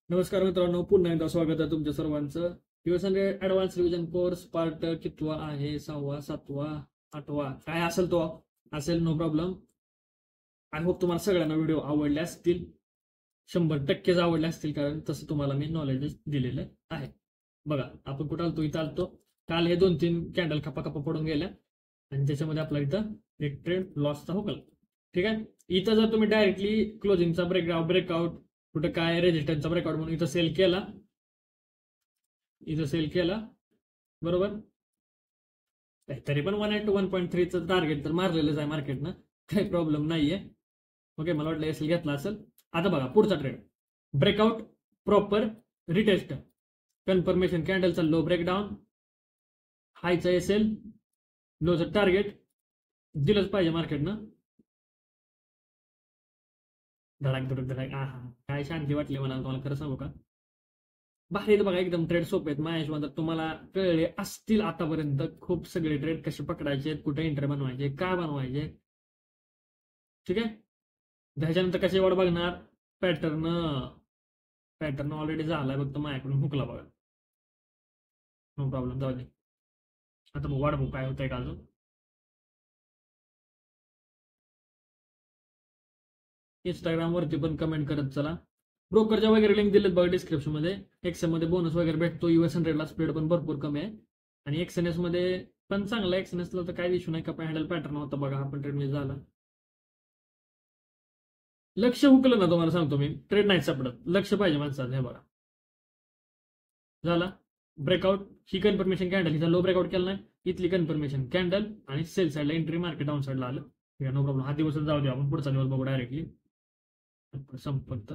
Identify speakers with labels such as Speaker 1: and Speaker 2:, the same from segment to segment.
Speaker 1: नमस्कार मित्रांनो, पुन्हा एकदा स्वागत आहे तुमच्या सर्वांचं. US100 advance revision course part कितवा आहे? 6वा, 7वा, 8वा काय असेल तो असेल, नो प्रॉब्लेम. आय होप तुम्हाला सगळ्यांना व्हिडिओ आवडले असतील, 100% आवडले असतील, कारण तसं तुम्हाला मी नॉलेज दिलेलं आहे. बघा, आपण कुठं आलतो? इथं आलतो. काल हे 2-3 कॅन्डल खपा पडून गेल्या आणि त्याच्यामध्ये आपला इथं एक ट्रेंड लॉसचा हुकला. ठीक आहे. इथं जर तुम्ही डायरेक्टली क्लोजिंगचा ब्रेकआउट कुठं काय रेजिस्टन्सचा ब्रेकआउट म्हणून इथं सेल केला, बरोबर. तरी पण 1.3चं टार्गेट तर मारलेलंच आहे मार्केटनं, काही प्रॉब्लेम नाहीये. ओके, मला वाटलं एसएल घेतला असेल. आता बघा पुढचा trade, breakout, proper retest, confirmation कॅन्डलचा लो ब्रेकडाऊन, हायचा एसएल, लोचं टार्गेट दिलंच पाहिजे मार्केटनं. धडाक. काय शांती वाटली मला, तुम्हाला खरं सांगू का? बाहेर बघा, एकदम ट्रेड सोपे आहेत माझ्या हिशोबाने. तुम्हाला कळले असतील आतापर्यंत खूप सगळे ट्रेड कसे पकडायचे, कुठे एंट्री बनवायचे, काय बनवायचे. ठीक आहे. त्याच्यानंतर कसे वाढ बघणार, पॅटर्न ऑलरेडी झालाय, फक्त माझ्याकडून हुकला बघा, नो प्रॉब्लेम, जाऊ दे. आता वाढ बघू काय होतंय का अजून. इंस्टाग्रामवरती पण कमेंट करत चला. ब्रोकरच्या वगैरे लिंक दिलेत बघा डिस्क्रिप्शन मध्ये. एक्सएम मध्ये बोनस वगैरे भेटतो. US100ला स्पीड पण भरपूर कमी आहे आणि एक्सएनएस मध्ये पण चांगला. एक्सएनएसला तर काय इश्यू नाही का, हँडल पॅटर्न होता बघा, हा पण ट्रेड मध्ये झाला. लक्ष हुकलं ना, तुम्हाला सांगतो मी, ट्रेड नाही सापडत. लक्ष पाहिजे माणसाचं. हे बघा, झाला ब्रेकआउट. ही कन्फर्मेशन कॅन्डल, हिचा लो ब्रेकआउट केला नाही, इथली कन्फर्मेशन कॅन्डल आणि सेल साईडला एंट्री, मार्केट डाऊन साईडला आलं. No problem. हा दिवस जाऊ दे, आपण पुढचा दिवस बघू डायरेक्टली संपत.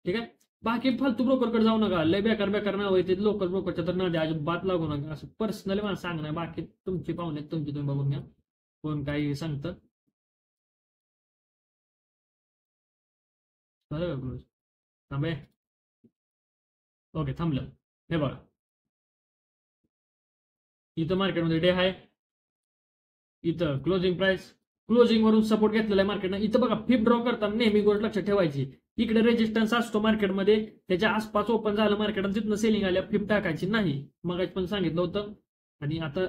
Speaker 1: ठीक आहे. बाकी फालतू ब्रोकरकडे जाऊ नका, लय बेकार नाव आहे ते लोकल ब्रोकरच्या, तर ना द्या, अजिबात लागू नका. असं पर्सनली मला सांगणं, बाकी तुमची पाहुणे तुमची तुम्ही बघून घ्या, कोण काही सांगतं. थांबे. ओके, थांबलं. हे बघा, इथं मार्केटमध्ये डे आहे, इथं क्लोजिंग प्राइस, क्लोजिंग वरून सपोर्ट घेतलेला आहे मार्केटनं. इथं बघा, फिप ड्रॉ करताना नेहमी गोष्ट लक्षात ठेवायची, इकडे रेजिस्टन्स असतो मार्केटमध्ये, त्याच्या आसपास ओपन झालं मार्केट आणि तिथनं सेलिंग आल्या, फिप टाकायची नाही. मग पण सांगितलं होतं. आणि आता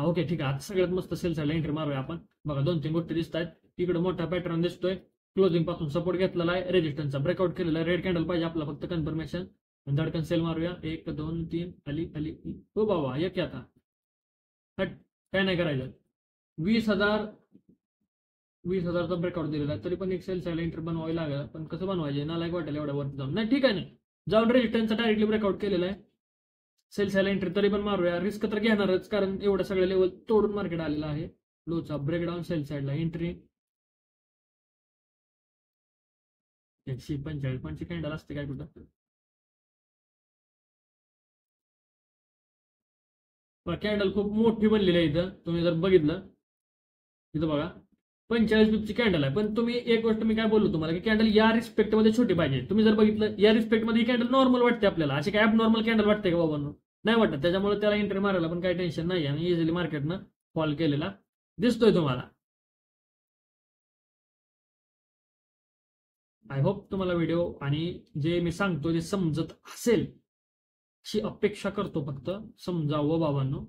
Speaker 1: ओके ठीक आहे, आता सगळ्यात मस्त सेल साईडला एंट्री मारूया आपण. बघा, 2-3 गोष्टी दिसत आहेत. इकडे मोठा पॅटर्न दिसतोय, क्लोजिंग पासून सपोर्ट घेतलेला आहे, रेजिस्टन्सचा ब्रेकआउट केलेला आहे, रेड कॅन्डल पाहिजे आपला फक्त कन्फर्मेशन. धडकन सेल मारूया. 1 2 3 आली. हो बाबा, एक आता हट, काय नाही करायचं. 20,000चा ब्रेकआउट दिलेला आहे, तरी पण एक सेल साईडला एंट्री बनवावी लागेल. पण कसं बनवायचे, नालायक वाटेल एवढ्या वरती जाऊन. नाही ठीक आहे ना, जाऊन रेजिस्टन्सचा डायरेक्टली ब्रेकआउट केलेला आहे, सेल साईडला एंट्री तरी पण मारूया. रिस्क तर घेणारच, कारण एवढ्या सगळ्या लेवल तोडून मार्केट आलेला आहे. लोचा ब्रेकडाऊन, सेल साईडला एंट्री. 145 पॉईंटची कॅन्डल असते काय कुठं. कॅन्डल खूप मोठी बनलेली आहे इथं, तुम्ही जर बघितलं इथं बघा, 45 पिपची कॅन्डल आहे. पण तुम्ही एक गोष्ट मी काय बोललो तुम्हाला, की कॅन्डल या रिस्पेक्ट मध्ये छोटी पाहिजे. तुम्ही जर बघितलं या रिस्पेक्ट मध्ये, ही कॅन्डल नॉर्मल वाटते आपल्याला, अशी काय नॉर्मल कॅन्डल वाटते का बाबांनो? नाही वाटत. त्याच्यामुळे त्याला एंट्री मारायला पण काही टेन्शन नाही, आणि इझिली मार्केटनं फॉल केलेला दिसतोय तुम्हाला. आय होप तुम्हाला व्हिडिओ आणि जे मी सांगतो ते समजत असेल, अशी अपेक्षा करतो. फक्त समजावं बाबांनो.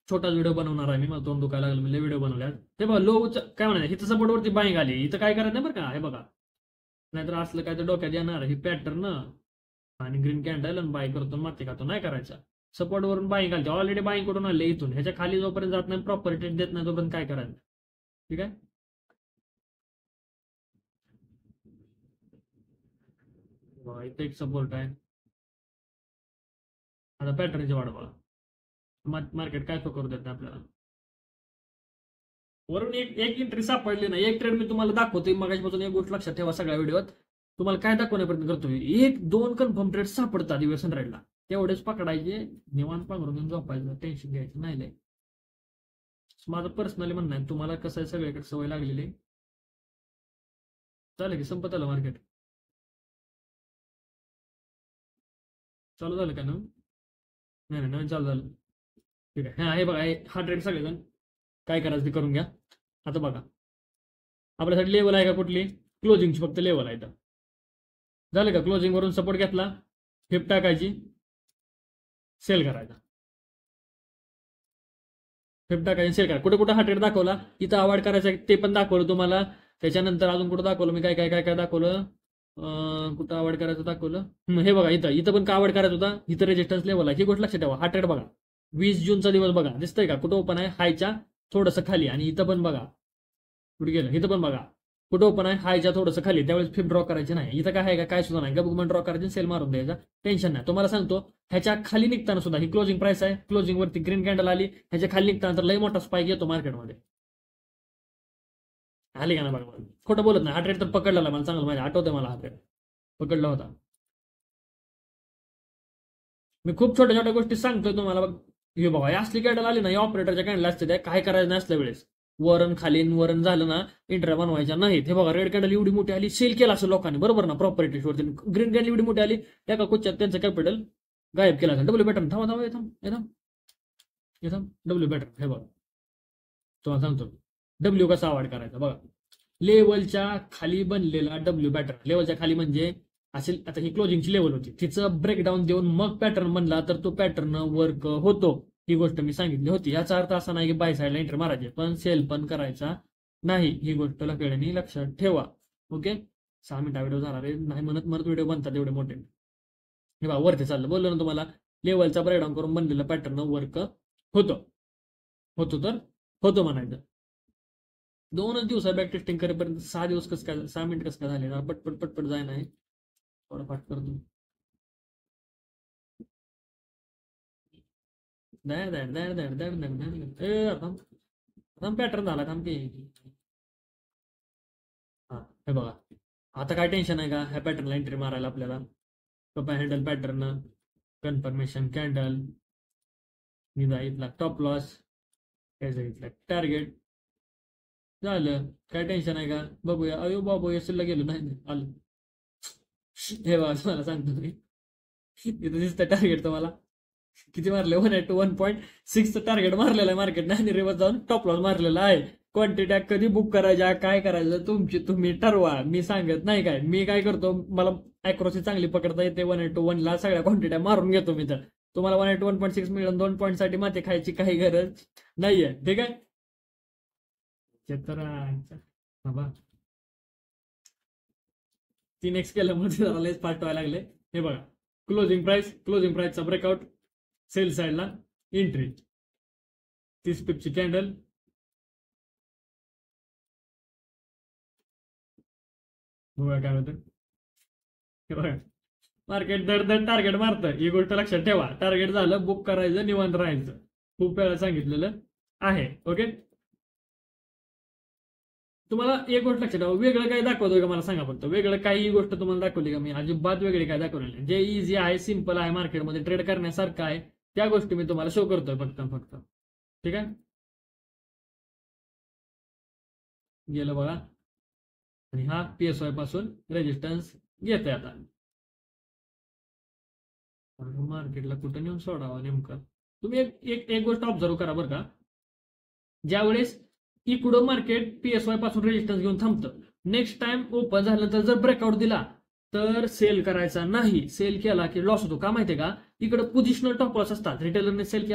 Speaker 1: छोटाच व्हिडिओ बनवणार आहे मी, मला तोंड दुखायला लागलं म्हणजे व्हिडिओ बनवल्यात. हे बघा, लो काय म्हणायचं, इथं सपोर्टवरती बाईंग आली, इथं काय करायचं नाही बरं का. हे बघा, नाहीतर असलं काय तर डोक्यात येणार, ही पॅटर्न आणि ग्रीन कॅन्डल आणि बाय करतो माती खातो, नाही करायचा. सपोर्ट वरून बाईंग आली, ऑलरेडी बाईंग कडून आले. इथून ह्याच्या खाली जोपर्यंत जात नाही, प्रॉपर्टी देत नाही, तोपर्यंत काय करायचं. ठीक आहे. इथे एक सपोर्ट आहे. आता पॅटर्नची वाढ बघा, मार्केट काय तो करू देत नाही आपल्याला. वरून एक एक एंट्री सापडली नाही, एक ट्रेड मी तुम्हाला दाखवतोय मगाचपासून. एक गोष्ट लक्षात ठेवा, सगळ्या व्हिडिओत तुम्हाला काय दाखवण्यापर्यंत करतोय, 1-2 कन्फर्म ट्रेड सापडतात US100ला, तेवढेच पकडायचे, निवांत पांघरून घेऊन झोपायचं, टेन्शन घ्यायचं नाही लय. माझं पर्सनली म्हणणं आहे. तुम्हाला कसं आहे, सगळ्याकडे सवय लागलेली. चालेल की संपत आलं मार्केट, चालू झालं का ना? नाही नवीन चालू झालं. ठीक आहे. हा हे बघा, हा ट्रेड सगळेजण काय करायचं ते करून घ्या. आता बघा, आपल्यासाठी लेवल आहे का कुठली? क्लोजिंगची फक्त लेवल आहे. झालं का? क्लोजिंग वरून सपोर्ट घेतला, फिप टाकायची, सेल करायचा, फिप टाकायची, सेल करायचा. कुठे कुठे हा ट्रेड दाखवला, इथं अवॉइड करायचं ते पण दाखवलं तुम्हाला. त्याच्यानंतर अजून कुठं दाखवलं मी, काय काय काय काय दाखवलं, कुठं अवॉइड करायचं दाखवलं. हे बघा, इथं इथं पण का अवॉइड करायचं होता, इथं रेजिस्टन्स लेवल आहे, ही गोष्ट लक्षात ठेवा. हा ट्रेड बघा, 20 जूनचा दिवस बघा, दिसतंय का? कुठं ओपन आहे, हायच्या थोडंसं खाली. आणि इथं पण बघा कुठे गेलं, इथं पण बघा कुठं ओपन आहे, हायच्या थोडंसं खाली. त्यावेळेस फिप ड्रॉ करायची नाही. इथं काय आहे का, काय सुद्धा नाही. गबगुमान ड्रॉ करायची, सेल मारून द्यायचा, टेन्शन नाही. तुम्हाला सांगतो, ह्याच्या खाली निघताना सुद्धा ही क्लोजिंग प्राइस आहे, क्लोजिंग वरती ग्रीन कॅन्डल आली, ह्याच्या खाली निघताना तर लई मोठा स्पाइक येतो मार्केटमध्ये. आली का ना बघा, खोटं बोलत नाही. हा ट्रेड तर पकडला मला चांगलं माहिती, आठवतंय मला हा ट्रेड पकडला होता. मी खूप छोट्या छोट्या गोष्टी सांगतोय तुम्हाला. बघ हे बघा, ही असली कॅन्डल आली ना, या ऑपरेटरच्या कॅन्डल असते, त्या काय करायचं नसल्या वेळेस वरण खाली वरण झालं ना, इंट्रा बनवायच्या नाहीत. हे बघा, रेड कॅन्डल एवढी मोठी आली, सेल केला असं लोकांनी, बरोबर ना, प्रॉपर्टीवरती. ग्रीन कॅन्डल एवढी मोठी आली, एका कुच्यात त्यांचं कॅपिटल गायब केला. डब्ल्यू पॅटर्न, थांबा थांबा, येथांब डब्ल्यू पॅटर्न. हे बघा, तुम्हाला सांगतो डब्ल्यू कसा अवॉइड करायचा. बघा, लेवलच्या खाली बनलेला डब्ल्यू पॅटर्न, लेवलच्या खाली म्हणजे असेल. आता ही क्लोजिंगची लेवल होती, तिचं ब्रेकडाऊन देऊन मग पॅटर्न बनला तर तो पॅटर्न वर्क होतो. ही गोष्ट मी सांगितली होती. याचा अर्थ असा नाही की बाय साईडला एंटर मारायचे, पण सेल पण करायचा नाही. ही गोष्ट लक्षात ठेवा. ओके, 6 मिनिटा व्हिडिओ झाला रे, नाही म्हणत म्हणत व्हिडिओ बनतात एवढे मोठे. हे बघा, वरती चाललं, बोललो ना तुम्हाला, लेवलचा ब्रेकडाऊन करून बनलेलं पॅटर्न वर्क होतो. होतो तर होतो म्हणायचं. 2च दिवस बॅक टेस्टिंग करेपर्यंत 6 दिवस कसं काय, 6 मिनिट कसं काय झाले, पटपट पटपट जाय नाही. थोडं पाठ करतो. पॅटर्न झाला, थांब की. हा, हे बघा, आता काय टेन्शन आहे का ह्या पॅटर्नला एंट्री मारायला आपल्याला. Cup handle pattern, confirmation candle, निदा इथला टॉप लॉस, त्याचा इथला टार्गेट झालं. काय टेन्शन आहे का, बघूया. अयो बाबू, एसला गेलो नाही, आलं. हे बघा, तुम्हाला सांगतो मी, इथं दिसतं टार्गेट तुम्हाला किती मारले, 1 टार्गेट मारलेलं आहे मार्केटने, आणि रिव्हर्स जाऊन टॉप लॉस मारलेला आहे. क्वांटिटी कधी बुक करायच्या, काय करायचं तुमची तुम्ही ठरवा, मी सांगत नाही. काय मी काय करतो, मला अॅक्रोसी चांगली पकडता येते, 1:1 ला सगळ्या क्वांटिट्या मारून घेतो मी. तर तुम्हाला 1:1.6 मिळून 2 पॉईंट साठी माते खायची काही गरज नाहीये. ठीक आहे, बाबा 3x केल्यामुळे जरा लयच पाठवायला लागले. हे बघा, क्लोजिंग प्राइसचा ब्रेकआउट, सेल साईडला एंट्री, 30 पिपची कॅन्डल, बघा काय होतं. हे बघा, मार्केट दर टार्गेट मारतं, ही गोष्ट लक्षात ठेवा. टार्गेट झालं, बुक करायचं, निवांत राहायचं. खूप वेळा सांगितलेलं आहे. ओके, तुम्हाला एक गोष्ट लक्षात ठेवा, वेगळं काय दाखवतोय का मला सांगा फक्त. वेगळं काही गोष्ट तुम्हाला दाखवली का मी? अजिबात वेगळी काय दाखवलेली. जे इझी आहे, सिंपल आहे, मार्केटमध्ये ट्रेड करण्यासारखं आहे, त्या गोष्टी मी तुम्हाला शो करतोय फक्त. ठीक आहे, गेलं बघा. आणि हा PSY पासून रेजिस्टन्स घेते. आता मार्केटला कुठं नेऊन सोडावा नेमकं. तुम्ही एक गोष्ट ऑब्झर्व करा बरं का, ज्यावेळेस इकडं मार्केट PSY पासून रेजिस्टन्स घेऊन थांबतं, नेक्स्ट टाइम ओपन झाल्यानंतर जर ब्रेकआउट दिला तर सेल करायचा नाही. सेल केला की लॉस होतो. का माहितीये का, इकडे पोझिशनल टॉप लॉस असतात. रिटेलरने सेल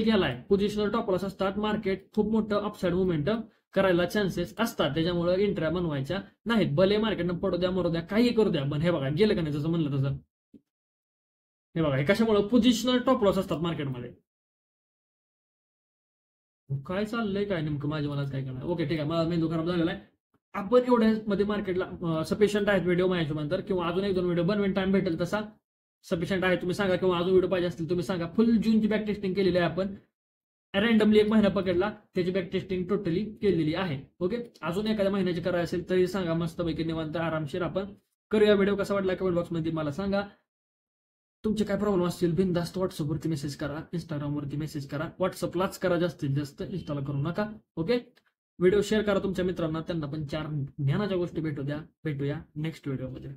Speaker 1: केलाय, पोझिशनल टॉप लॉस असतात. मार्केट खूप मोठं अपसाइड मोमेंटम करायला चान्सेस असतात, त्याच्यामुळे एंट्र्या बनवायच्या नाहीत. भले मार्केटनं पडू द्या, मरू द्या, काही करू द्या, पण हे बघा गेलं का नाही जसं म्हणलं तसं. हे बघा, हे कशामुळे, पोझिशनल टॉप लॉस असतात मार्केटमध्ये. काय चाललंय काय नेमकं, माझ्या मनात काय करणार. ओके, ठीक आहे, मला मेंदू खराब झालेला आहे. आपण एवढ्यामध्ये मार्केटला सफिशियंट आहेत व्हिडिओ माझ्या नंतर, किंवा अजून 1-2 व्हिडिओ बनवेन, टाइम भेटेल तसा सफिशियंट आहे. तुम्ही सांगा, किंवा अजून व्हिडिओ पाहिजे असतील तुम्ही सांगा. फुल जूनची बॅक टेस्टिंग केलेली आहे आपण, रँडमली 1 महिना पकडला, त्याची बॅक टेस्टिंग टोटली केलेली आहे. ओके, अजून एखाद्या महिन्याची करायची असेल तरी सांगा, मस्तपैकी निवांत आरामशीर आपण करूया. व्हिडिओ कसा वाटला कमेंट बॉक्समध्ये मला सांगा. तुमचे काय प्रॉब्लेम असतील बिनधास्त व्हॉट्सअपवरती मेसेज करा, इंस्टाग्रामवरती मेसेज करा. व्हॉट्सअपलाच करा जास्तीत जास्त, इंस्टाला करू नका. ओके, व्हिडिओ शेअर करा तुमच्या मित्रांना, त्यांना पण 4 ज्ञानाच्या गोष्टी भेटूया नेक्स्ट व्हिडिओमध्ये.